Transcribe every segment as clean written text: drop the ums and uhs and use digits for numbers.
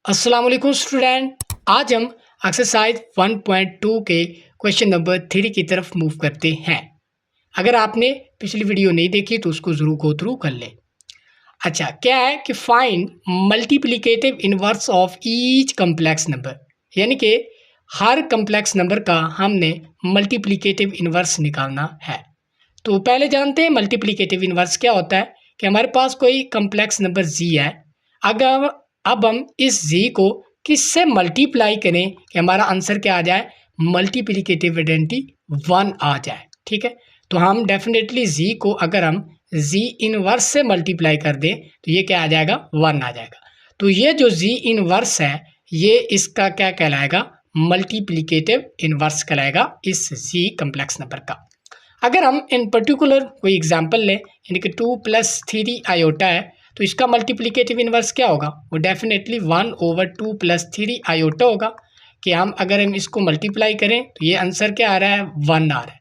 अस्सलाम वालेकुम स्टूडेंट। आज हम एक्सरसाइज 1.2 के क्वेश्चन नंबर 3 की तरफ मूव करते हैं। अगर आपने पिछली वीडियो नहीं देखी तो उसको ज़रूर गो थ्रू कर लें। अच्छा, क्या है कि find multiplicative inverse of each complex number, यानी कि हर कम्प्लेक्स नंबर का हमने मल्टीप्लिकेटिव इनवर्स निकालना है। तो पहले जानते हैं मल्टीप्लिकेटिव इनवर्स क्या होता है। कि हमारे पास कोई कम्प्लेक्स नंबर z है। अगर अब हम इस z को किससे मल्टीप्लाई करें कि हमारा आंसर क्या आ जाए, मल्टीप्लिकेटिव आइडेंटिटी 1 आ जाए। ठीक है, तो हम डेफिनेटली z को अगर हम z इनवर्स से मल्टीप्लाई कर दें तो ये क्या आ जाएगा, 1 आ जाएगा। तो ये जो z इनवर्स है ये इसका क्या कहलाएगा, मल्टीप्लिकेटिव इनवर्स कहलाएगा इस z कम्प्लेक्स नंबर का। अगर हम इन पर्टिकुलर कोई एग्जांपल लें, यानी कि 2 + 3 आयोटा है, तो इसका मल्टीप्लिकेटिव इनवर्स क्या होगा, वो डेफिनेटली 1/2 + 3 आयोटा होगा। कि हम अगर हम इसको मल्टीप्लाई करें तो ये आंसर क्या आ रहा है, 1 आ रहा है।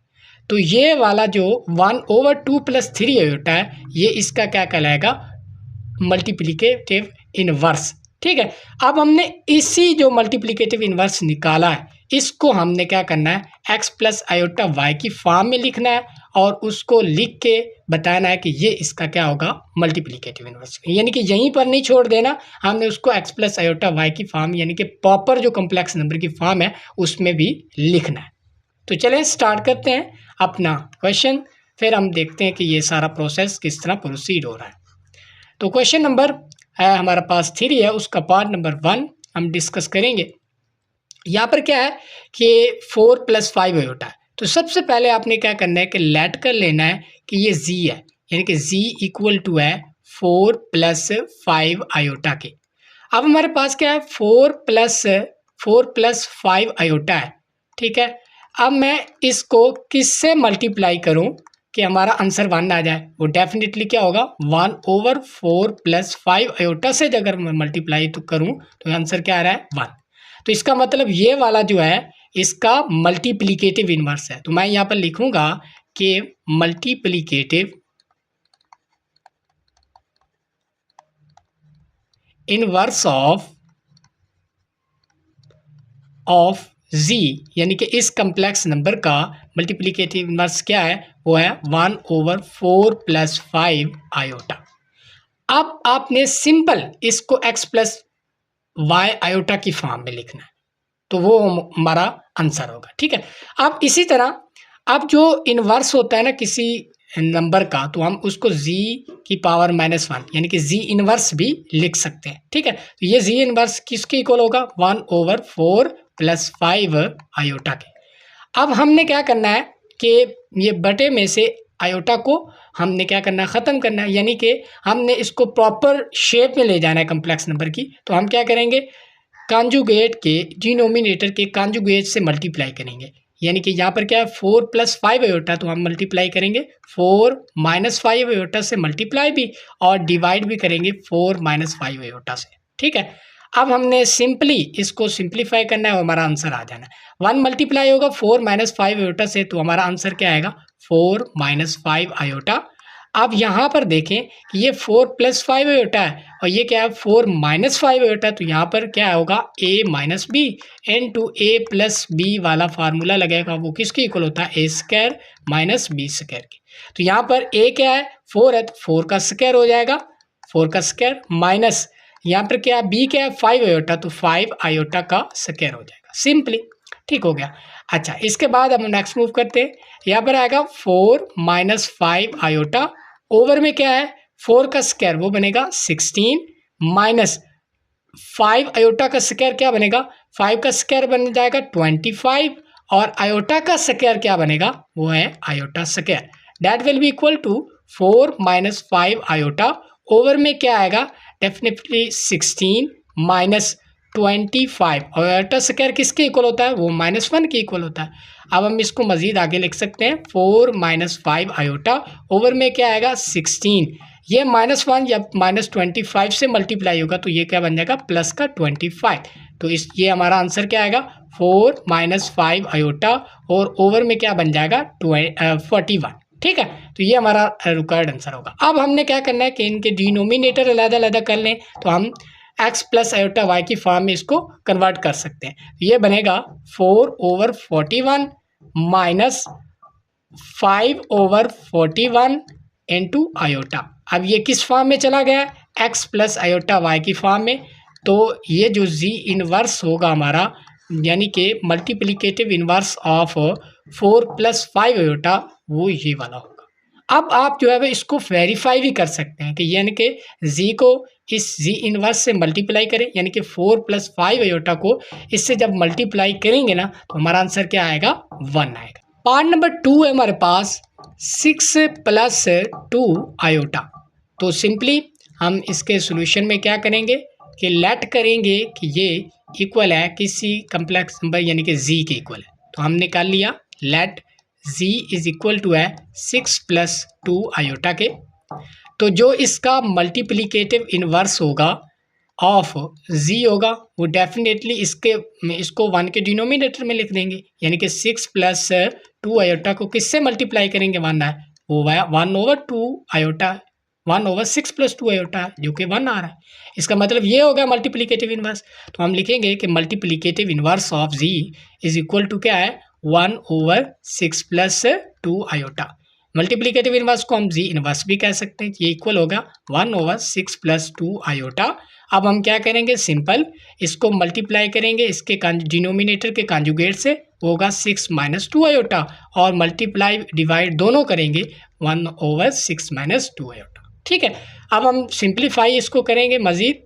तो ये वाला जो 1/2 + 3 आयोटा है ये इसका क्या कहलाएगा, मल्टीप्लिकेटिव इनवर्स। ठीक है, अब हमने इसी जो मल्टीप्लिकेटिव इनवर्स निकाला है इसको हमने क्या करना है, x + आयोटा y की फॉर्म में लिखना है और उसको लिख के बताना है कि ये इसका क्या होगा, मल्टीप्लिकेटिव इनवर्स। यानी कि यहीं पर नहीं छोड़ देना, हमने उसको x + आयोटा y की फॉर्म यानी कि प्रॉपर जो कम्प्लेक्स नंबर की फॉर्म है उसमें भी लिखना है। तो चलें स्टार्ट करते हैं अपना क्वेश्चन, फिर हम देखते हैं कि ये सारा प्रोसेस किस तरह प्रोसीड हो रहा है। तो क्वेश्चन नंबर है हमारे पास 3 है, उसका पार्ट नंबर 1 हम डिस्कस करेंगे। यहाँ पर क्या है कि 4 + 5 आयोटा है। तो सबसे पहले आपने क्या करना है कि लेट कर लेना है कि ये z है, यानी कि z = है 4 + 5 आयोटा के। अब हमारे पास क्या है, 4 + 5 आयोटा है। ठीक है, अब मैं इसको किससे मल्टीप्लाई करूं कि हमारा आंसर 1 आ जाए, वो डेफिनेटली क्या होगा, 1/4 + 5 आयोटा से अगर मैं मल्टीप्लाई तो करूं तो आंसर क्या आ रहा है, 1। तो इसका मतलब ये वाला जो है इसका मल्टीप्लिकेटिव इनवर्स है। तो मैं यहाँ पर लिखूंगा कि मल्टीप्लिकेटिव इनवर्स ऑफ z, यानी कि इस कम्प्लेक्स नंबर का मल्टीप्लिकेटिव इनवर्स क्या है, वो है 1/4 + 5 आयोटा। अब आपने सिंपल इसको x + y आयोटा की फॉर्म में लिखना है, तो वो हमारा आंसर होगा। ठीक है, अब इसी तरह अब जो इनवर्स होता है ना किसी नंबर का, तो हम उसको z की पावर -1 यानी कि z इनवर्स भी लिख सकते हैं। ठीक है, तो ये z इनवर्स किसके इक्वल होगा, 1/4 + 5 आयोटा के। अब हमने क्या करना है कि ये बटे में से आयोटा को हमने क्या करना है, ख़त्म करना है, यानी कि हमने इसको प्रॉपर शेप में ले जाना है कम्प्लेक्स नंबर की। तो हम क्या करेंगे, कॉन्जुगेट के डिनोमिनेटर के कॉन्जुगेट से मल्टीप्लाई करेंगे। यानी कि यहाँ पर क्या है, 4 + 5 आयोटा, तो हम मल्टीप्लाई करेंगे 4 - 5 आयोटा से मल्टीप्लाई भी, और डिवाइड भी करेंगे 4 - 5 आयोटा से। ठीक है, अब हमने सिंपली इसको सिंप्लीफाई करना है और हमारा आंसर आ जाना है। 1 मल्टीप्लाई होगा 4 - 5 आयोटा से, तो हमारा आंसर क्या आएगा, 4 - 5 आयोटा। अब यहाँ पर देखें कि ये 4 + 5 आयोटा है और ये क्या है, 4 - 5 आयोटा। तो यहाँ पर क्या होगा, a - b into a + b वाला फार्मूला लगेगा, वो किसके इक्वल होता है, a² - b² के। तो यहाँ पर a क्या है, 4 है, तो 4 का स्क्वायर हो जाएगा, 4 का स्क्वायर माइनस यहाँ पर क्या, b क्या है, 5 आयोटा, तो 5 आयोटा का स्क्वायर हो जाएगा सिंपली। ठीक हो गया। अच्छा, इसके बाद हम नेक्स्ट मूव करते हैं। यहाँ पर आएगा 4 - 5 आयोटा, ओवर में क्या है, 4 का स्क्वायर वो बनेगा 16 माइनस 5 आयोटा का स्क्वायर क्या बनेगा, 5 का स्क्वायर बन जाएगा 25, और आयोटा का स्क्वायर क्या बनेगा, वो है iota square. That will be equal to 4 - 5 iota, over में क्या आएगा, डेफिनेटली 16 माइनस 25, और आयोटा स्क्वायर किसके इक्वल होता है, वो -1 के इक्वल होता है। अब हम इसको मजीद आगे लिख सकते हैं, 4 - 5 आयोटा, ओवर में क्या आएगा 16, ये -1 या -25 से मल्टीप्लाई होगा तो ये क्या बन जाएगा, प्लस का 25। तो इस ये हमारा आंसर क्या आएगा, 4 - 5 आयोटा, और ओवर में क्या बन जाएगा 41। ठीक है, तो ये हमारा रिक्वायर्ड आंसर होगा। अब हमने क्या करना है कि इनके डिनोमिनेटर अलग अलग कर लें। तो हम एक्स प्लस आयोटा वाई की फॉर्म में इसको कन्वर्ट कर सकते हैं। ये बनेगा 4/41 माइनस 5/41 इंटू आयोटा। अब ये किस फॉर्म में चला गया? एक्स प्लस आयोटा वाई की फॉर्म में। तो ये जो जी इनवर्स होगा हमारा, यानी कि मल्टीप्लिकेटिव इनवर्स ऑफ 4 + 5 आयोटा, वो ये वाला होगा। अब आप जो है वो इसको वेरीफाई भी कर सकते हैं कि यानी कि जी को इस जी इनवर्स से मल्टीप्लाई करें, यानी कि 4 + 5 आयोटा को इससे जब मल्टीप्लाई करेंगे ना तो हमारा आंसर क्या आएगा? 1 आएगा। पार्ट नंबर 2 है हमारे पास 6 + 2 आयोटा। तो सिंपली हम इसके सॉल्यूशन में क्या करेंगे कि लेट करेंगे कि ये इक्वल है किसी कम्प्लेक्स नंबर यानी कि जी के इक्वल है। तो हमने कर लिया let z is equal to है 6 + 2 आयोटा के। तो जो इसका मल्टीप्लिकेटिव इनवर्स होगा ऑफ z होगा वो डेफिनेटली इसको 1 के डिनोमिनेटर में लिख देंगे, यानी कि 6 + 2 आयोटा को किससे मल्टीप्लाई करेंगे? 1 है, वो 1/2 आयोटा, 1/6 + 2 आयोटा जो कि 1 आ रहा है। इसका मतलब ये होगा मल्टीप्लिकेटिव इनवर्स। तो हम लिखेंगे कि multiplicative inverse of z is equal to क्या है? 1/6 + 2 आयोटा। मल्टीप्लिकेटिव इनवर्स को हम जी इनवर्स भी कह सकते हैं। ये इक्वल होगा 1/6 + 2 आयोटा। अब हम क्या करेंगे? सिंपल इसको मल्टीप्लाई करेंगे इसके डिनोमिनेटर के कॉन्जुगेट से, होगा 6 - 2 आयोटा, और मल्टीप्लाई डिवाइड दोनों करेंगे 1/6 - 2 आयोटा। ठीक है, अब हम सिंप्लीफाई इसको करेंगे मज़ीद।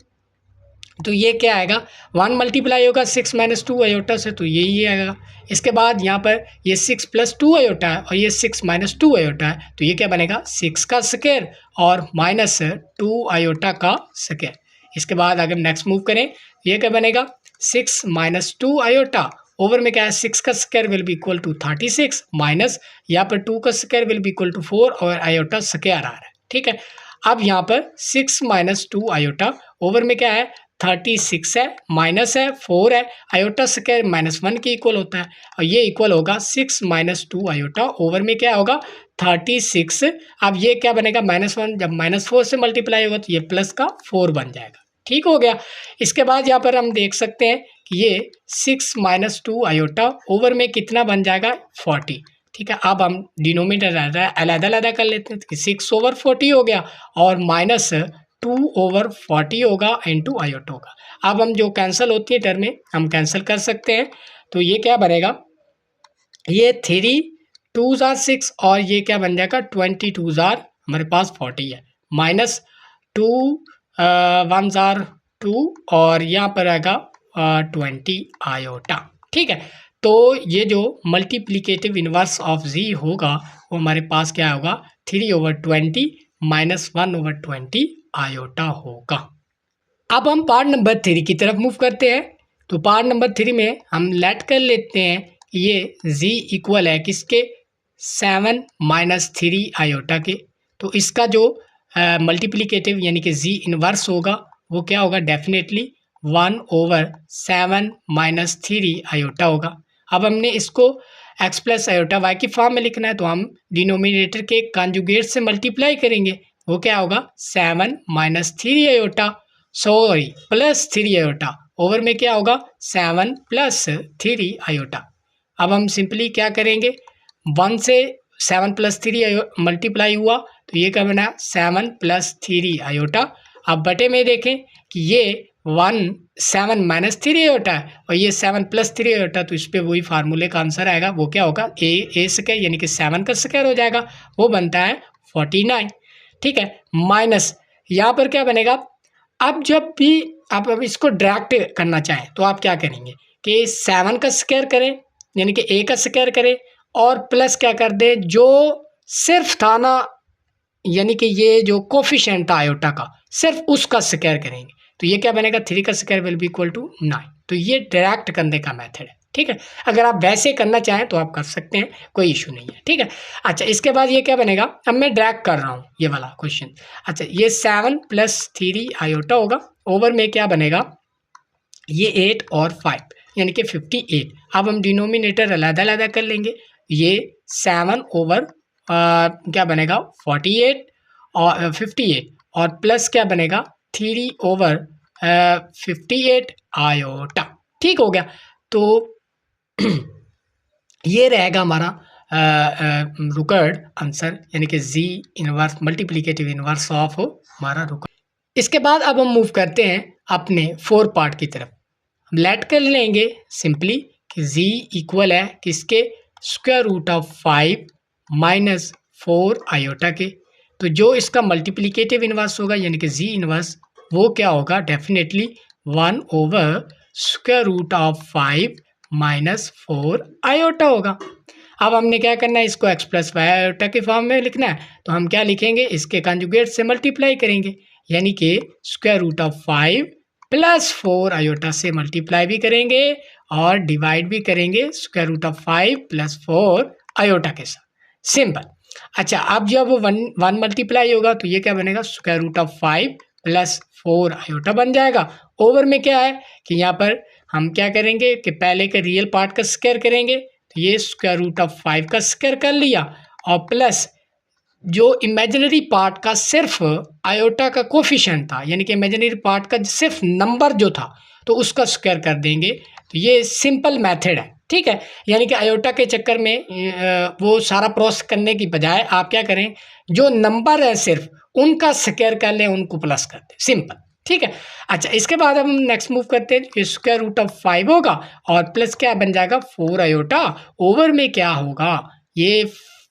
तो ये क्या आएगा? 1 मल्टीप्लाई होगा 6 - 2 आयोटा से, तो यही आएगा। इसके बाद यहाँ पर ये 6 + 2 आयोटा है और ये 6 - 2 आयोटा है, तो ये क्या बनेगा? 6 का स्क्वायर और -2 आयोटा का स्क्वायर। इसके बाद अगर नेक्स्ट मूव करें, ये क्या बनेगा? 6 - 2 आयोटा ओवर में क्या है? 6 का square will be equal to 36 minus यहाँ पर 2 का square will be equal to 4 और आयोटा स्क्वायर आ रहा है। ठीक है, अब यहाँ पर 6 - 2 आयोटा ओवर में क्या है? 36 है, माइनस है 4 है, आयोटा स्क्वायर -1 के इक्वल होता है, और ये इक्वल होगा 6 - 2 आयोटा ओवर में क्या होगा? 36। अब ये क्या बनेगा? -1 जब -4 से मल्टीप्लाई होगा तो ये प्लस का 4 बन जाएगा। ठीक हो गया। इसके बाद यहाँ पर हम देख सकते हैं कि ये 6 - 2 आयोटा ओवर में कितना बन जाएगा? 40। ठीक है, अब हम डिनोमिनेटर अलग-अलग कर लेते हैं कि 6/40 हो गया और -2/40 होगा इंटू आयोटा होगा। अब हम जो कैंसिल होती है टर्में हम कैंसिल कर सकते हैं, तो ये क्या बनेगा? ये 3 2 ज़ार 6 और ये क्या बन जाएगा? 22 ज़ार हमारे पास 40 है, -2 1 ज़ार 2 और यहाँ पर आएगा 20 आयोटा। ठीक है, तो ये जो मल्टीप्लिकेटिव इनवर्स ऑफ z होगा वो हमारे पास क्या होगा? 3/20 -1/20 आयोटा होगा। अब हम पार्ट नंबर 3 की तरफ मूव करते हैं। तो पार्ट नंबर 3 में हम लेट कर लेते हैं ये z इक्वल है किसके? 7 - 3 आयोटा के। तो इसका जो मल्टीप्लिकेटिव यानी कि z इनवर्स होगा वो क्या होगा? डेफिनेटली 1/7 - 3 आयोटा होगा। अब हमने इसको x + आयोटा y की फॉर्म में लिखना है, तो हम डिनोमिनेटर के कॉन्जुगेट से मल्टीप्लाई करेंगे, वो क्या होगा? 7 - 3 आयोटा +3 आयोटा ओवर में क्या होगा? 7 + 3 आयोटा। अब हम सिंपली क्या करेंगे? 1 से 7 + 3 मल्टीप्लाई हुआ तो ये क्या बना? 7 + 3 आयोटा। अब बटे में देखें कि ये 7 - 3 आयोटा है और ये 7 + 3 आयोटा, तो इस पर वही फार्मूले का आंसर आएगा, वो क्या होगा? ए स्क्वायर यानी कि 7 का स्क्वायर हो जाएगा, वो बनता है 49। ठीक है, माइनस यहाँ पर क्या बनेगा? अब जब भी आप अब इसको डायरेक्ट करना चाहें तो आप क्या करेंगे कि 7 का स्क्वायर करें यानी कि a का स्क्वायर करें और प्लस क्या कर दें? जो सिर्फ था ना, यानी कि ये जो कोफिशिएंट था आयोटा का, सिर्फ उसका स्क्वायर करेंगे, तो ये क्या बनेगा? 3 का square will be equal to 9। तो ये डायरेक्ट करने का मेथड है। ठीक है, अगर आप वैसे करना चाहें तो आप कर सकते हैं, कोई इशू नहीं है। ठीक है, अच्छा इसके बाद ये क्या बनेगा? अब मैं डायरेक्ट कर रहा हूँ ये वाला क्वेश्चन। अच्छा, ये 7 + 3 आयोटा होगा, ओवर में क्या बनेगा? ये 8 और 5 यानी कि 58। अब हम डिनोमिनेटर अलग-अलग कर लेंगे, ये 7 ओवर क्या बनेगा? 48 और 58 और प्लस क्या बनेगा? 3 ओवर 58 आयोटा। ठीक हो गया। तो ये रहेगा हमारा रिक्वायर्ड आंसर, यानी कि जी इनवर्स मल्टीप्लिकेटिव इनवर्स ऑफ हमारा रिक्वायर्ड। इसके बाद अब हम मूव करते हैं अपने 4 पार्ट की तरफ। हम लेट कर लेंगे सिंपली कि जी इक्वल है किसके, square root of 5 minus 4 iota के। तो जो इसका मल्टीप्लिकेटिव इनवर्स होगा यानी कि जी इनवर्स, वो क्या होगा, definitely 1 over square root of 5 minus 4 iota होगा। अब हमने क्या करना है, इसको एक्स प्लस वाई आयोटा के फॉर्म में लिखना है, तो हम क्या लिखेंगे, इसके कंजुगेट से मल्टीप्लाई करेंगे, यानी कि square root of 5 plus 4 iota से मल्टीप्लाई भी करेंगे और डिवाइड भी करेंगे square root of 5 plus 4 iota के साथ। सिंपल। अच्छा, अब जब वन मल्टीप्लाई होगा तो ये क्या बनेगा, square root of 5 plus 4 iota बन जाएगा। ओवर में क्या है कि यहाँ पर हम क्या करेंगे कि पहले के रियल पार्ट का स्क्वायर करेंगे, तो ये स्क्वायर रूट ऑफ 5 का स्क्वायर कर लिया और प्लस जो इमेजिनरी पार्ट का सिर्फ आयोटा का कोफिशिएंट था, यानी कि इमेजिनरी पार्ट का सिर्फ नंबर जो था तो उसका स्क्वायर कर देंगे। तो ये सिंपल मेथड है, ठीक है। यानी कि आयोटा के चक्कर में वो सारा प्रोसेस करने की बजाय आप क्या करें, जो नंबर है सिर्फ उनका स्क्वायर कर लें, उनको प्लस कर दें, सिंपल, ठीक है। अच्छा, इसके बाद हम नेक्स्ट मूव करते हैं, स्क्वायर रूट ऑफ 5 होगा और प्लस क्या बन जाएगा 4 आयोटा। ओवर में क्या होगा, ये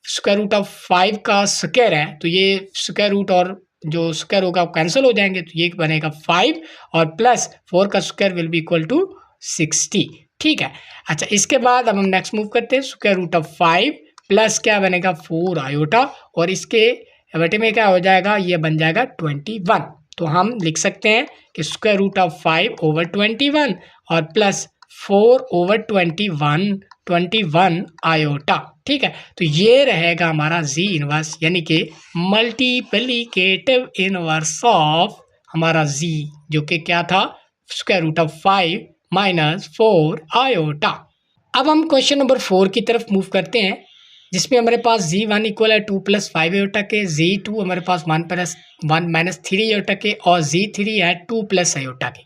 स्क्वायर रूट ऑफ 5 का स्क्वायर है, तो ये स्क्वायर रूट और जो स्क्वायर होगा कैंसिल हो जाएंगे, तो ये बनेगा 5 और प्लस 4 का square will be equal to 60, ठीक है। अच्छा, इसके बाद अब हम नेक्स्ट मूव करते हैं, स्क्वायर रूट ऑफ 5 प्लस क्या बनेगा 4 आयोटा और इसके बटे में क्या हो जाएगा, ये बन जाएगा 21। तो हम लिख सकते हैं कि स्क्वायर रूट ऑफ 5 ओवर 21 और प्लस 4 ओवर 21 आयोटा, ठीक है। तो ये रहेगा हमारा जी इनवर्स, यानी कि मल्टीप्लिकेटिव इनवर्स ऑफ हमारा जी, जो कि क्या था, square root of 5 minus 4 iota. अब हम क्वेश्चन नंबर 4 की तरफ मूव करते हैं, जिसमें हमारे पास जी1 इक्वल है 2 प्लस 5 आयोटा के, जी2 हमारे पास 1 प्लस 1 माइनस 3 आयोटा के और जी3 है 2 प्लस आयोटा के।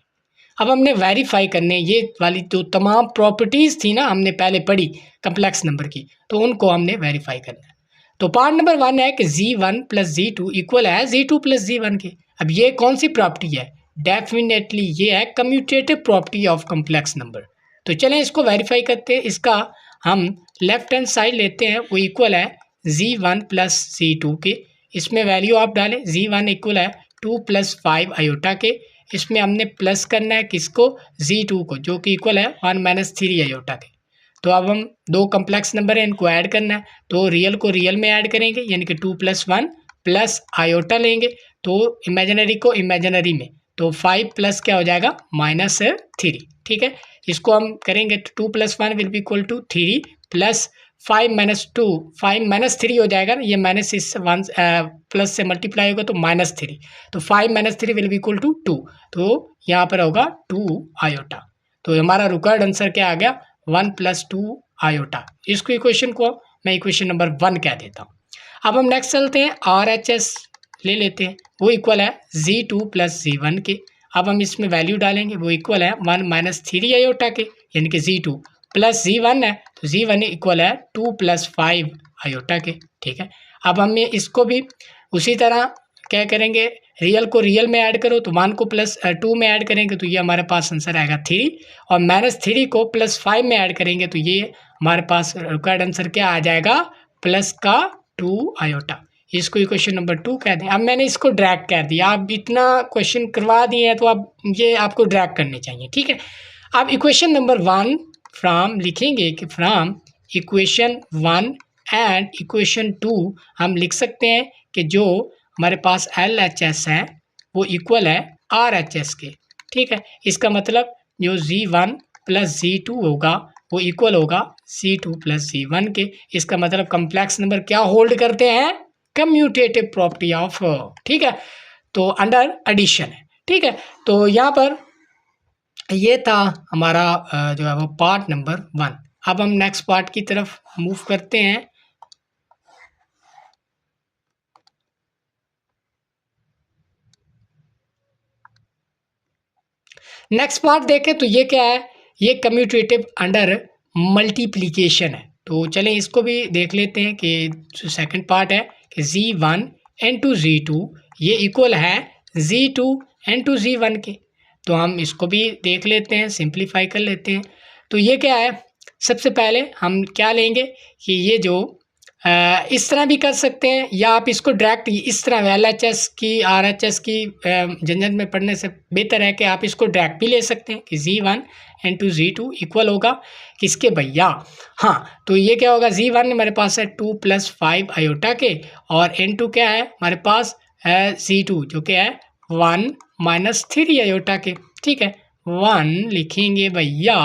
अब हमने वेरीफाई करने ये वाली जो तमाम प्रॉपर्टीज़ थी ना, हमने पहले पढ़ी कम्प्लेक्स नंबर की, तो उनको हमने वेरीफाई करना है। तो पार्ट नंबर 1 है कि जी1 प्लस जी2 इक्वल है जी2 प्लस जी1 के। अब ये कौन सी प्रॉपर्टी है, डेफिनेटली ये है commutative property of complex number. तो चलें इसको वेरीफाई करते हैं। इसका हम लेफ्ट हैंड साइड लेते हैं, वो इक्वल है जी1 प्लस जी2 के। इसमें वैल्यू आप डालें, जी1 इक्वल है 2 प्लस 5 आयोटा के, इसमें हमने प्लस करना है किसको, जी2 को, जो कि इक्वल है 1 माइनस 3 आयोटा के। तो अब हम दो कम्प्लेक्स नंबर है, इनको ऐड करना है, तो रियल को रियल में ऐड करेंगे, यानी कि 2 प्लस 1 प्लस आयोटा लेंगे, तो इमेजिनरी को इमेजिनरी में, तो 5 प्लस क्या हो जाएगा माइनस 3, ठीक है। इसको हम करेंगे तो 2 plus 1 will be equal to 3 plus 5 minus 2, 5 minus 3 हो जाएगा ना, ये माइनस इस 1 प्लस से मल्टीप्लाई होगा तो माइनस 3, तो 5 minus 3 will be equal to 2, तो यहाँ पर होगा 2 आयोटा। तो हमारा रिक्वायर्ड आंसर क्या आ गया, 1 प्लस 2 आयोटा। इसको इक्वेशन को मैं इक्वेशन नंबर 1 कह देता हूँ। अब हम नेक्स्ट चलते हैं, RHS ले लेते हैं, वो इक्वल है जी2 प्लस जी1 के। अब हम इसमें वैल्यू डालेंगे, वो इक्वल है 1 माइनस 3 आयोटा के, यानी कि जी2 प्लस जी1 है, तो जी1 इक्वल है 2 प्लस 5 आयोटा के, ठीक है। अब हम इसको भी उसी तरह क्या करेंगे, रियल को रियल में ऐड करो तो 1 को प्लस 2 में ऐड करेंगे तो ये हमारे पास आंसर आएगा 3, और माइनस 3 को प्लस 5 में ऐड करेंगे तो ये हमारे पास रिक्वायर्ड आंसर क्या आ जाएगा, प्लस का 2 आयोटा। इसको क्वेश्चन नंबर 2 कह दें। अब मैंने इसको ड्रैग कर दिया, आप इतना क्वेश्चन करवा दिए हैं तो अब ये आपको ड्रैग करने चाहिए, ठीक है। अब इक्वेशन नंबर 1 फ्रॉम लिखेंगे कि फ्रॉम इक्वेशन 1 एंड इक्वेशन 2 हम लिख सकते हैं कि जो हमारे पास LHS है वो इक्वल है RHS के, ठीक है। इसका मतलब जो जी1 प्लस जी2 होगा वो इक्वल होगा जी2 प्लस जी1 के। इसका मतलब कम्प्लेक्स नंबर क्या होल्ड करते हैं, कम्यूटेटिव प्रॉपर्टी ऑफ, ठीक है, तो अंडर एडिशन है, ठीक है। तो यहाँ पर ये था हमारा जो है वो पार्ट नंबर 1। अब हम नेक्स्ट पार्ट की तरफ मूव करते हैं। नेक्स्ट पार्ट देखें तो ये क्या है, ये कम्यूटेटिव अंडर मल्टीप्लिकेशन है। तो चलें इसको भी देख लेते हैं कि जो सेकंड पार्ट है कि Z1 इंटू Z2 ये इक्वल है Z2 इंटू Z1 के। तो हम इसको भी देख लेते हैं, सिंप्लीफाई कर लेते हैं। तो ये क्या है, सबसे पहले हम क्या लेंगे कि ये जो इस तरह भी कर सकते हैं या आप इसको डायरेक्ट इस तरह LHS की RHS की झंझट में पढ़ने से बेहतर है कि आप इसको डायरेक्ट भी ले सकते हैं कि Z1 इंटू Z2 इक्वल होगा किसके भैया, हाँ तो ये क्या होगा, Z1 मेरे पास है 2 + 5 आयोटा के और N2 क्या है हमारे पास है Z2 जो कि है 1 - 3 आयोटा के। ठीक है, 1 लिखेंगे भैया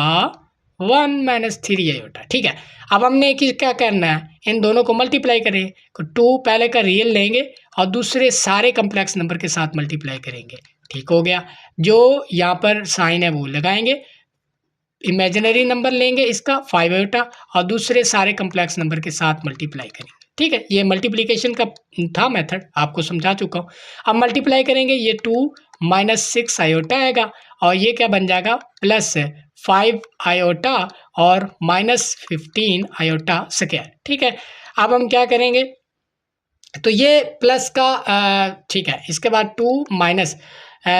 1 - 3 आयोटा। ठीक है, अब हमने क्या करना है, इन दोनों को मल्टीप्लाई करें तो 2 पहले का रियल लेंगे और दूसरे सारे कम्प्लेक्स नंबर के साथ मल्टीप्लाई करेंगे। ठीक हो गया, जो यहाँ पर साइन है वो लगाएंगे, इमेजिनरी नंबर लेंगे इसका 5 आयोटा और दूसरे सारे कम्प्लेक्स नंबर के साथ मल्टीप्लाई करेंगे। ठीक है, ये मल्टीप्लिकेशन का था मेथड, आपको समझा चुका हूँ। अब मल्टीप्लाई करेंगे, ये 2 - 6 आयोटा आएगा और ये क्या बन जाएगा +5 आयोटा और -15 आयोटा स्क्वायर। ठीक है, अब हम क्या करेंगे, तो ये प्लस का ठीक है, इसके बाद 2 -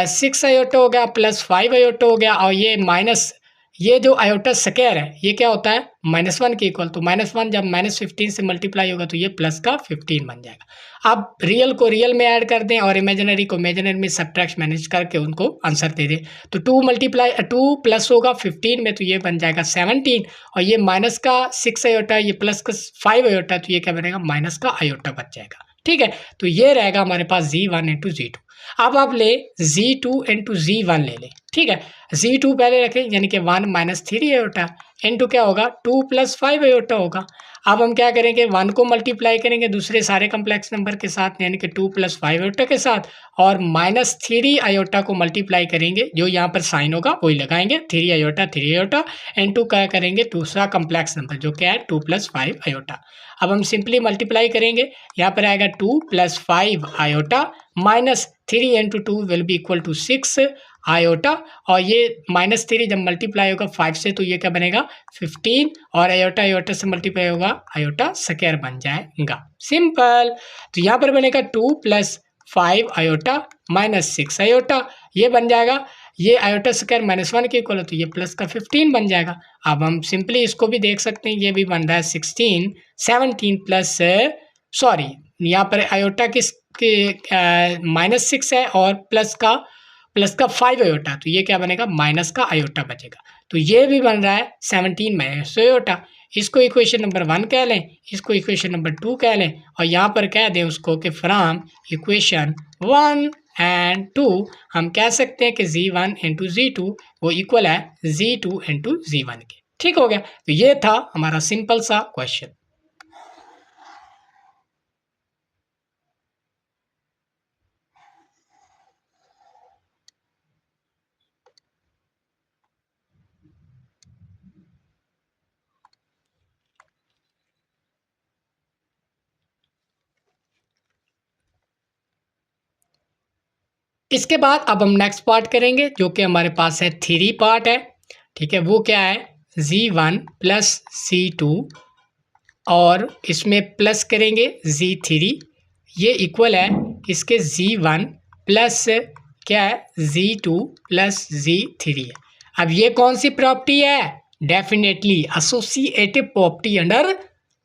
6 आयोटा हो गया +5 आयोटा हो गया और ये माइनस ये जो आयोटा स्क्वायर है ये क्या होता है -1 के इक्वल। तो -1 जब -15 से मल्टीप्लाई होगा तो ये प्लस का 15 बन जाएगा। अब रियल को रियल में ऐड कर दें और इमेजिनरी को इमेजिनरी में सब्ट्रैक्ट मैनेज करके उनको आंसर दे दें। तो 2 प्लस होगा 15 में तो ये बन जाएगा 17 और ये माइनस का 6 आयोटा ये प्लस का 5 आयोटा तो ये क्या बनेगा माइनस का आयोटा बच जाएगा। ठीक है, तो ये रहेगा हमारे पास Z1 इंटू Z2। अब आप ले Z2 इंटू Z1 ले लें। ठीक है, Z2 पहले रखें यानी कि 1 - 3 आयोटा इंटू क्या होगा 2 + 5 आयोटा होगा। अब हम क्या करेंगे 1 को मल्टीप्लाई करेंगे दूसरे सारे कम्प्लेक्स नंबर के साथ यानी कि 2 + 5 आयोटा के साथ और -3 आयोटा को मल्टीप्लाई करेंगे, जो यहाँ पर साइन होगा वही लगाएंगे 3 आयोटा इंटू क्या करेंगे दूसरा कम्प्लेक्स नंबर जो क्या है 2 + 5 आयोटा। अब हम सिंपली मल्टीप्लाई करेंगे, यहाँ पर आएगा 2 + 5 iota -3 into 2 will be equal to 6 iota और ये -3 जब मल्टीप्लाई होगा 5 से तो ये क्या बनेगा 15 और आयोटा आयोटा से मल्टीप्लाई होगा आयोटा स्क्वायर बन जाएगा। सिंपल, तो यहाँ पर बनेगा 2 + 5 आयोटा -6 आयोटा, ये बन जाएगा ये आयोटा स्क्वायर -1 के इक्वल है तो ये प्लस का 15 बन जाएगा। अब हम सिंपली इसको भी देख सकते हैं, ये भी बन रहा है 17 प्लस सॉरी यहाँ पर आयोटा किसके -6 है और प्लस का 5 आयोटा तो ये क्या बनेगा माइनस का आयोटा बचेगा। तो ये भी बन रहा है 17 - आयोटा। इसको इक्वेशन नंबर 1 कह लें, इसको इक्वेशन नंबर 2 कह लें और यहाँ पर कह दें उसको कि फ्रॉम इक्वेशन 1 एंड 2 हम कह सकते हैं कि Z1 इंटू Z2 वो इक्वल है Z2 इंटू Z1 के। ठीक हो गया, तो ये था हमारा सिंपल सा क्वेश्चन। इसके बाद अब हम नेक्स्ट पार्ट करेंगे जो कि हमारे पास है 3 पार्ट है। ठीक है, वो क्या है Z1 + Z2 और इसमें प्लस करेंगे Z3, ये इक्वल है इसके Z1 प्लस क्या है Z2 + Z3 है। अब ये कौन सी प्रॉपर्टी है, definitely associative property under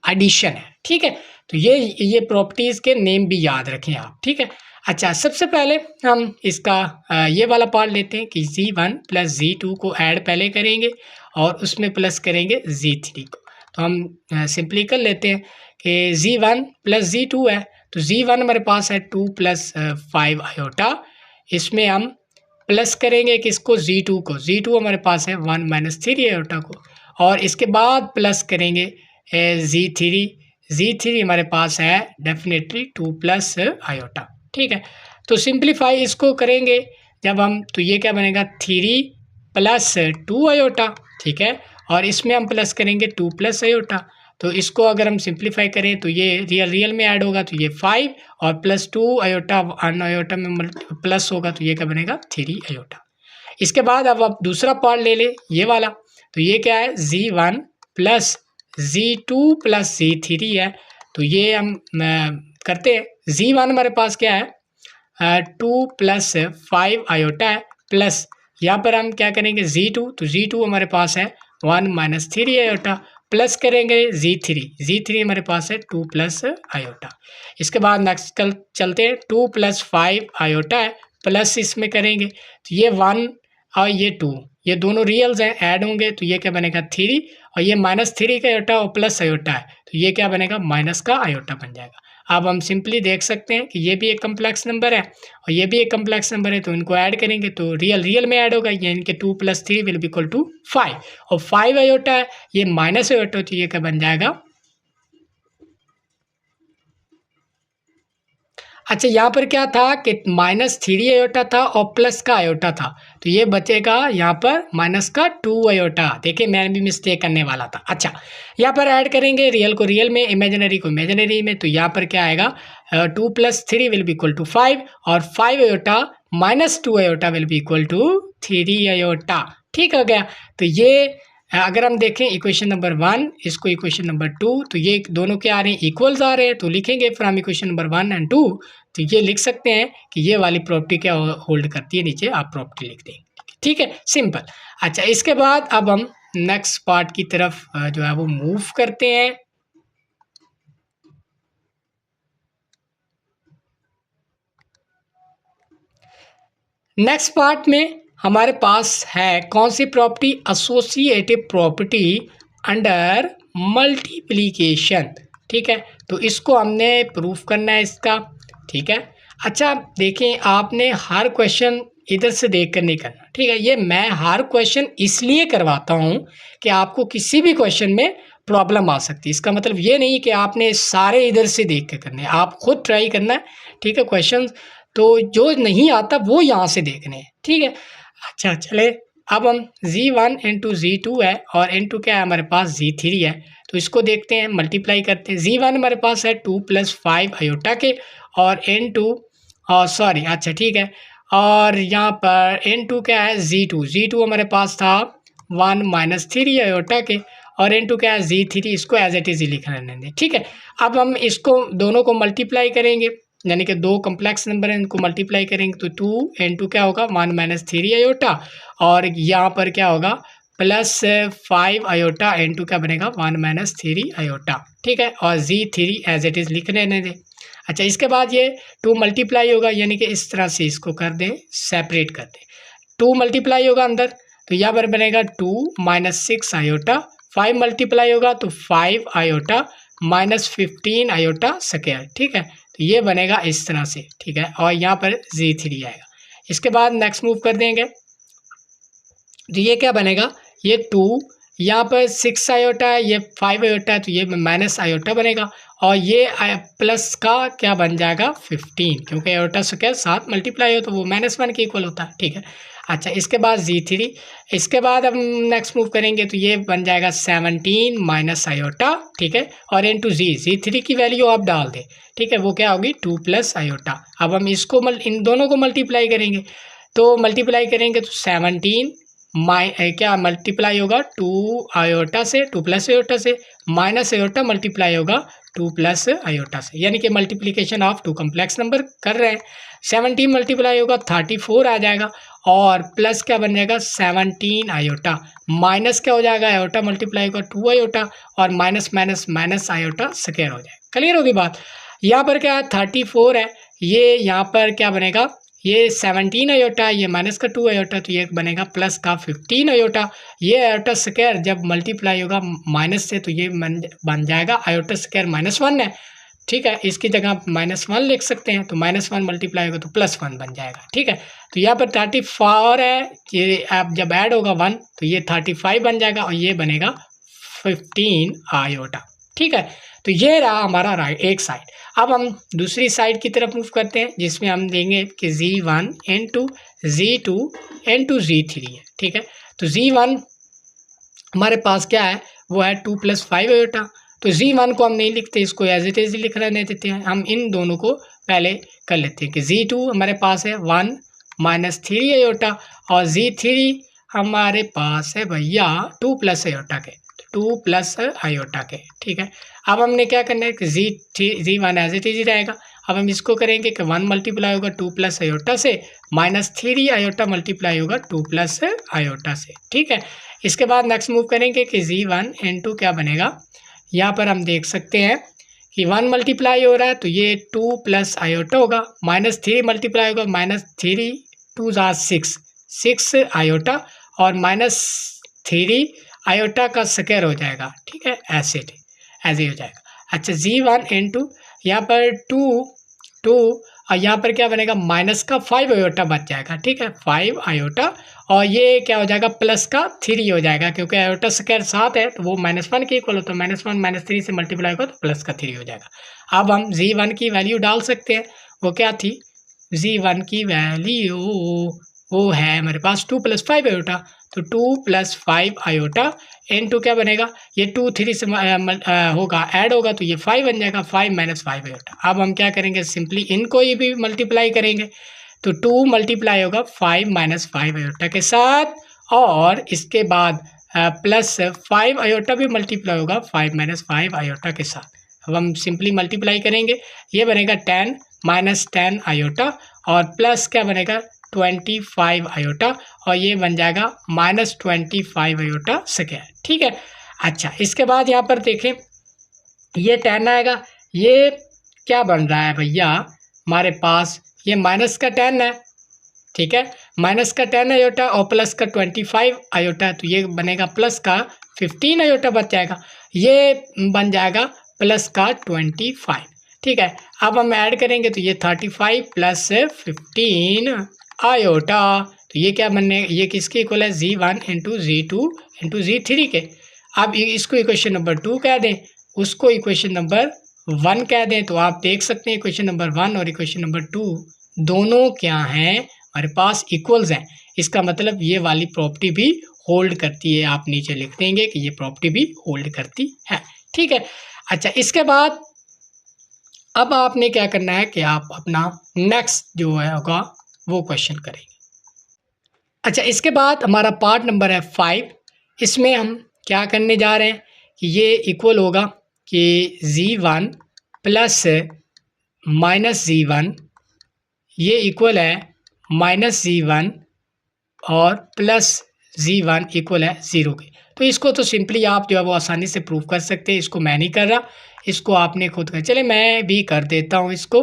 addition है। ठीक है, तो ये प्रॉपर्टीज के नेम भी याद रखें आप। ठीक है, अच्छा सबसे पहले हम इसका ये वाला पार्ट लेते हैं कि Z1 + Z2 को ऐड पहले करेंगे और उसमें प्लस करेंगे Z3 को। तो हम सिंपली कर लेते हैं कि Z1 + Z2 है तो Z1 हमारे पास है 2 + 5 आयोटा, इसमें हम प्लस करेंगे किसको Z2 को, Z2 हमारे पास है 1 - 3 आयोटा को और इसके बाद प्लस करेंगे Z3 हमारे पास है डेफिनेटली 2 + आयोटा। ठीक है, तो सिंप्लीफाई इसको करेंगे जब हम तो ये क्या बनेगा 3 + 2 आयोटा। ठीक है, और इसमें हम प्लस करेंगे 2 + आयोटा। तो इसको अगर हम सिंप्लीफाई करें तो ये रियल में ऐड होगा तो ये 5 और +2 आयोटा आयोटा में प्लस होगा तो ये क्या बनेगा 3 आयोटा। इसके बाद अब आप दूसरा पार्ट ले ले ये वाला, तो ये क्या है Z1 plus Z2 plus Z3 है। तो ये हम करते हैं। Z1 हमारे पास क्या है 2 प्लस 5 आयोटा है, प्लस यहाँ पर हम क्या करेंगे Z2, तो Z2 हमारे पास है 1 माइनस 3 आयोटा, प्लस करेंगे Z3 हमारे पास है 2 प्लस आयोटा। इसके बाद नेक्स्ट कल चलते हैं 2 प्लस 5 आयोटा है, प्लस इसमें करेंगे तो ये 1 और ये 2 ये दोनों रियल्स हैं, ऐड होंगे तो ये क्या बनेगा 3, और ये -3 का आयोटा और प्लस आयोटा है तो ये क्या बनेगा माइनस का आयोटा बन जाएगा। अब हम सिंपली देख सकते हैं कि ये भी एक कम्प्लेक्स नंबर है और ये भी एक कम्प्लेक्स नंबर है, तो इनको ऐड करेंगे तो रियल में ऐड होगा, ये इनके 2 + 3 विल बी इक्वल टू 5, और 5 आयोटा है ये माइनस आयोटा, तो ये क्या बन जाएगा। अच्छा यहाँ पर क्या था कि -3 आयोटा था और प्लस का आयोटा था, तो ये बचेगा यहाँ पर माइनस का 2 आयोटा। देखिए मैं भी मिस्टेक करने वाला था। अच्छा यहाँ पर ऐड करेंगे रियल को रियल में, इमेजिनरी को इमेजिनरी में, तो यहाँ पर क्या आएगा 2 + 3 विल बी इक्वल टू 5, और 5 iota -2 iota will be equal to 3 iota. ठीक हो गया। तो ये अगर हम देखें इक्वेशन नंबर 1 इसको इक्वेशन नंबर 2, तो ये दोनों क्या आ रहे हैं इक्वल्स आ रहे हैं, तो लिखेंगे फ्रॉम इक्वेशन नंबर 1 एंड 2, तो ये लिख सकते हैं कि ये वाली प्रॉपर्टी क्या होल्ड करती है, नीचे आप प्रॉपर्टी लिख देंगे। ठीक है, सिंपल। अच्छा इसके बाद अब हम नेक्स्ट पार्ट की तरफ जो है वो मूव करते हैं। नेक्स्ट पार्ट में हमारे पास है कौन सी property, associative property under multiplication. ठीक है, तो इसको हमने प्रूफ करना है इसका। ठीक है, अच्छा देखें आपने हर क्वेश्चन इधर से देख कर नहीं करना। ठीक है, ये मैं हर क्वेश्चन इसलिए करवाता हूँ कि आपको किसी भी क्वेश्चन में प्रॉब्लम आ सकती है, इसका मतलब ये नहीं कि आपने सारे इधर से देख कर करने, आप खुद ट्राई करना है। ठीक है, क्वेश्चन तो जो नहीं आता वो यहाँ से देखने हैं। ठीक है, अच्छा चले अब हम Z1 इंटू Z2 है और इंटू क्या है हमारे पास Z3 है, तो इसको देखते हैं, मल्टीप्लाई करते हैं। Z1 हमारे पास है 2 + 5 आयोटा के, और इंटू सॉरी अच्छा ठीक है, और यहाँ पर इंटू क्या है Z2 हमारे पास था 1 - 3 आयोटा के, और इंटू क्या है Z3, इसको एज इट इज़ लिख लेने दें। ठीक है, अब हम इसको दोनों को मल्टीप्लाई करेंगे, यानी कि दो कम्प्लेक्स नंबर हैं इनको मल्टीप्लाई करेंगे तो 2 इंटू क्या होगा 1 - 3 आयोटा, और यहाँ पर क्या होगा +5 आयोटा इंटू क्या बनेगा 1 - 3 आयोटा। ठीक है, और Z3 एज इट इज़ लिख लेने दें। अच्छा इसके बाद ये 2 मल्टीप्लाई होगा, यानी कि इस तरह से इसको कर दें, सेपरेट कर दें। 2 मल्टीप्लाई होगा अंदर, तो यहाँ पर बनेगा 2 - 6 आयोटा, 5 मल्टीप्लाई होगा तो 5 आयोटा -15 आयोटा स्क्वायर। ठीक है, तो ये बनेगा इस तरह से। ठीक है, और यहाँ पर Z3 आएगा। इसके बाद नेक्स्ट मूव कर देंगे, तो ये क्या बनेगा, ये 2 यहाँ पर 6 आयोटा है, ये 5 आयोटा है, तो ये माइनस आयोटा बनेगा, और ये प्लस का क्या बन जाएगा 15, क्योंकि आयोटा स्क्वायर 7 मल्टीप्लाई हो तो वो -1 के इक्वल होता है। ठीक है, अच्छा इसके बाद Z3, इसके बाद हम नेक्स्ट मूव करेंगे तो ये बन जाएगा 17 माइनस आयोटा। ठीक है, और इंटू Z3 की वैल्यू आप डाल दें। ठीक है, वो क्या होगी 2 + आयोटा। अब हम इसको इन दोनों को मल्टीप्लाई करेंगे, तो मल्टीप्लाई करेंगे तो 17 क्या मल्टीप्लाई होगा 2 आयोटा से, 2 + आयोटा से, माइनस आयोटा मल्टीप्लाई होगा 2 + आयोटा से, यानी कि मल्टीप्लिकेशन ऑफ 2 कम्प्लेक्स नंबर कर रहे हैं। 17 मल्टीप्लाई होगा 34 आ जाएगा, और प्लस क्या बन जाएगा 17 आयोटा, माइनस क्या हो जाएगा आयोटा मल्टीप्लाई होगा 2 आयोटा, और minus minus minus iota square हो जाएगा। क्लियर होगी बात। यहाँ पर क्या है 34 है, ये यहाँ पर क्या बनेगा, ये 17 आयोटा, ये माइनस का 2 आयोटा, तो ये बनेगा प्लस का 15 आयोटा। ये आयोटा स्क्वायर जब मल्टीप्लाई होगा माइनस से, तो ये बन जाएगा आयोटा स्क्वायर -1 है। ठीक है, इसकी जगह आप -1 लिख सकते हैं, तो -1 मल्टीप्लाई होगा तो +1 बन जाएगा। ठीक है, तो यहाँ पर 34 है, ये आप जब ऐड होगा 1 तो ये 35 बन जाएगा, और ये बनेगा 15 आयोटा। ठीक है, तो ये रहा हमारा एक साइड। अब हम दूसरी साइड की तरफ मूव करते हैं, जिसमें हम देंगे कि Z1 into Z2 into Z3 है। ठीक है, तो Z1 हमारे पास क्या है, वो है 2 + 5 आयोटा, तो Z1 को हम नहीं लिखते, इसको एज इट इज लिख रहने देते हैं। हम इन दोनों को पहले कर लेते हैं कि Z2 हमारे पास है 1 माइनस 3 आयोटा, और Z3 हमारे पास है भैया 2 प्लस आयोटा के, 2 प्लस आयोटा के। ठीक है, अब हमने क्या करना है कि Z1 एज इट इज रहेगा। अब हम इसको करेंगे कि 1 मल्टीप्लाई होगा 2 प्लस आयोटा से, माइनस 3 आयोटा मल्टीप्लाई होगा 2 प्लस आयोटा से। ठीक है, इसके बाद नेक्स्ट मूव करेंगे कि Z1 इंटू क्या बनेगा, यहाँ पर हम देख सकते हैं कि 1 मल्टीप्लाई हो रहा है तो ये 2 प्लस आयोटा होगा, माइनस 3 मल्टीप्लाई होगा, माइनस 3 2 ज़ा 6 आयोटा, और माइनस 3 आयोटा का स्क्वायर हो जाएगा। ठीक है, ऐसे हो जाएगा। अच्छा, Z1 इंटू यहाँ पर 2 और यहाँ पर क्या बनेगा, माइनस का 5 आयोटा बच जाएगा। ठीक है, 5 आयोटा, और ये क्या हो जाएगा, प्लस का 3 हो जाएगा, क्योंकि आयोटा स्क्वायर 7 है तो वो -1 के इक्वल हो, तो -1 -3 से मल्टीप्लाई होगा तो प्लस का 3 हो जाएगा। अब हम Z1 की वैल्यू डाल सकते हैं, वो क्या थी, Z1 की वैल्यू वो है हमारे पास 2 + 5 आयोटा, तो 2 + 5 आयोटा इनटू क्या बनेगा, ये 2 3 से होगा ऐड होगा तो ये 5 बन जाएगा, 5 - 5 आयोटा। अब हम क्या करेंगे, सिंपली इनको ही भी मल्टीप्लाई करेंगे, तो 2 मल्टीप्लाई होगा 5 - 5 आयोटा के साथ, और इसके बाद प्लस 5 आयोटा भी मल्टीप्लाई होगा 5 - 5 आयोटा के साथ। अब हम सिंपली मल्टीप्लाई करेंगे, ये बनेगा 10 - 10 आयोटा, और प्लस क्या बनेगा 25 आयोटा, और ये बन जाएगा -25 आयोटा स्क्वायर। ठीक है, अच्छा इसके बाद यहाँ पर देखें, ये 10 आएगा, ये क्या बन रहा है भैया हमारे पास, ये माइनस का 10 है। ठीक है, माइनस का 10 आयोटा और प्लस का 25 आयोटा, तो ये बनेगा प्लस का 15 आयोटा बच जाएगा, ये बन जाएगा प्लस का 25। ठीक है, अब हम ऐड करेंगे तो ये 35 + 15 आयोटा, तो ये क्या बनने, ये किसके इक्वल है, Z1 into Z2 into Z3 के। अब इसको इक्वेशन नंबर 2 कह दें, उसको इक्वेशन नंबर 1 कह दें, तो आप देख सकते हैं इक्वेशन नंबर 1 और इक्वेशन नंबर 2 दोनों क्या हैं, हमारे पास इक्वल्स हैं। इसका मतलब ये वाली प्रॉपर्टी भी होल्ड करती है, आप नीचे लिख देंगे कि ये प्रॉपर्टी भी होल्ड करती है। ठीक है, अच्छा इसके बाद अब आपने क्या करना है कि आप अपना नेक्स्ट जो है होगा वो क्वेश्चन करेंगे। अच्छा, इसके बाद हमारा पार्ट नंबर है 5, इसमें हम क्या करने जा रहे हैं कि ये इक्वल होगा कि Z1 प्लस -Z1, ये इक्वल है -Z1 और प्लस Z1 इक्वल है 0 के। तो इसको तो सिंपली आप जो है वो आसानी से प्रूव कर सकते हैं, इसको मैं नहीं कर रहा, इसको आपने खुद कर, चले मैं भी कर देता हूँ इसको।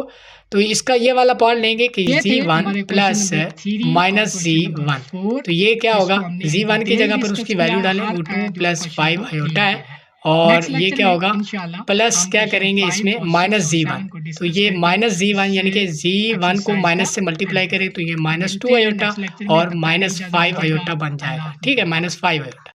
तो इसका ये वाला पार्ट लेंगे कि Z1 प्लस -Z1, तो ये क्या होगा, Z1 की जगह पर उसकी वैल्यू डालें, वो 2 + 5 आयोटा है, और ये क्या होगा प्लस क्या करेंगे इसमें -Z1, तो ये -Z1 यानी कि Z1 को माइनस से मल्टीप्लाई करें तो ये -2 आयोटा और -5 आयोटा बन जाएगा। ठीक है, -5 आयोटा।